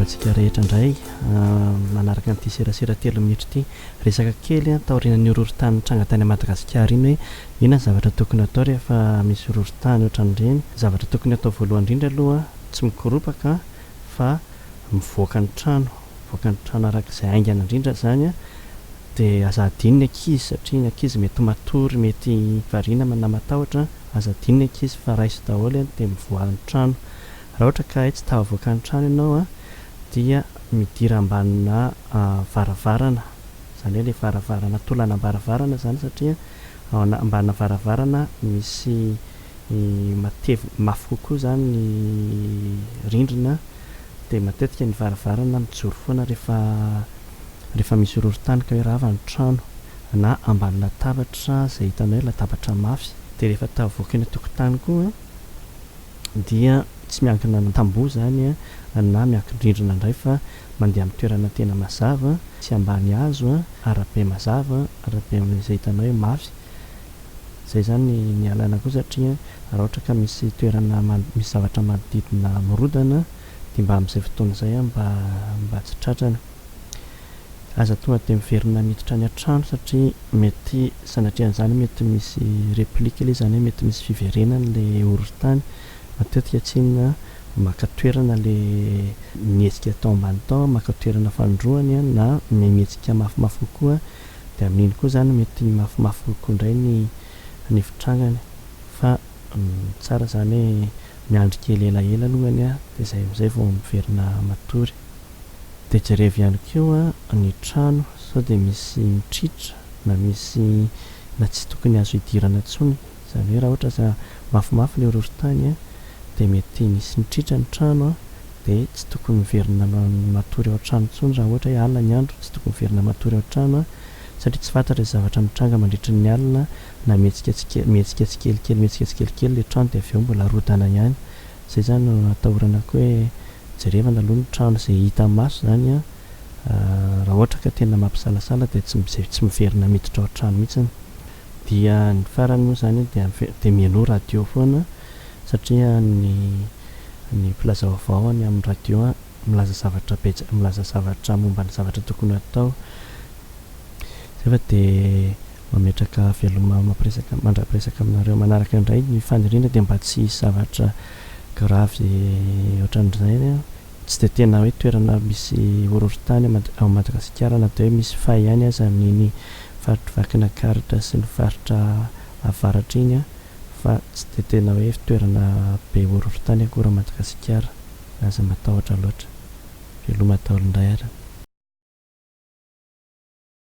mandravantsika rehetra indray manaraka n'ity serasera 3 minitra ity resaka kely taorian'ny ororon-tany tranga tany Madagasikara iny hoe inona zavatra tokony atao rehefa misy ororon-tany ohatran'ireny. Zavatra tokony atao voalohany indrindra aloha tsy mikoropaka fa mivoaka ny trano arak'izay aingana indrindra zany dia aza adininy ankizy satria ny ankizy mety matory mety variana na matahotra aza adininy ankizy fa raisy daholo dia mivoaha ny trano. Raha ohatra ka tsy tahavoaka ny trano ianao dia midira ambanina varavarana zany hoe ilay varavarana tolana varavarana zany satria ao ambanina varavarana misy mafy kokoa zany ny rindrina dia matetika ny varavarana mijoro foana rehefa misy ororon-tany ka hoe rava ny trano na ambany latabatra izay hitanao hoe latabatra mafy. Dia rehefa tahavoaka eny an-tokotany koa dia tsy miankina amin'ny tamboho zany na miankin-drindrina indray fa mandeha amin'ny toerana tena mazava tsy ambany hazo arabe mazava arabe izay hitanao hoe mafy. Izay zany ny alana koa satria raha ohatra ka misy toerana misy zavatra manodidina mirodana dia mba amin'izay fotoana izay mba tsy tratrana. Aza tonga dia miverina miditra any an-trano satria mety sanatrian'izany mety misy replika ilay zany hoe mety misy fiverenana ilay ororon-tany. Matetika tsinona maka toerana ilay mihetsika tao ambany tao maka toerana fandroany na mihetsika mafimafy kokoa dia amin'iny koa zany mety mafimafy kokoa indray ny fitrangany fa tsara zany hoe miandry kely elaela alohany dia izay amin'izay vao miverina matory. Dia jerevy ihany koa ny trano sao dia misy mitritra na tsy tokony azo hidirana intsony zany hoe raha ohatra za mafimafy ilay ororon-tany dia mety misy mitritra ny trano dia tsy tokony miverina matory ao an-trano intsony raha ohatra hoe alina ny andro tsy tokony miverina matory ao an-trano satria tsy fantatra izay zavatra mitranga mandritry ny alina na mihetsika tsikelikely ilay trano dia avy eo mbola rodana ihany. Izay zany no atahorana koa hoe jerevana aloha ny trano izay hita maso zany raha ohatra ka tena mampisalasala dia tsy miverina miditra ao an-trano mihitsy. Dia ny farany moa zany dia mihaino radio foana satria ny mpilaza vaovao ny amin'ny radio milaza zavatra momba ny zavatra tokony atao. Zay fa dia mametraka veloma mandra-piresaka aminareo manaraka indray ny faniriana dia mba tsy zavatra gravy ohatran'izay tsy dia tena hoe toerana misy ororon-tany ao Madagasikara na dia hoe misy fay ihany aza amin'iny faritra Vakinakaratra sy ny faritra avaratra iny fa tsy dia tena hoe toerana be ororon-tany akory Madagasikara aza matahotra loatra. Veloma daholo indray ary.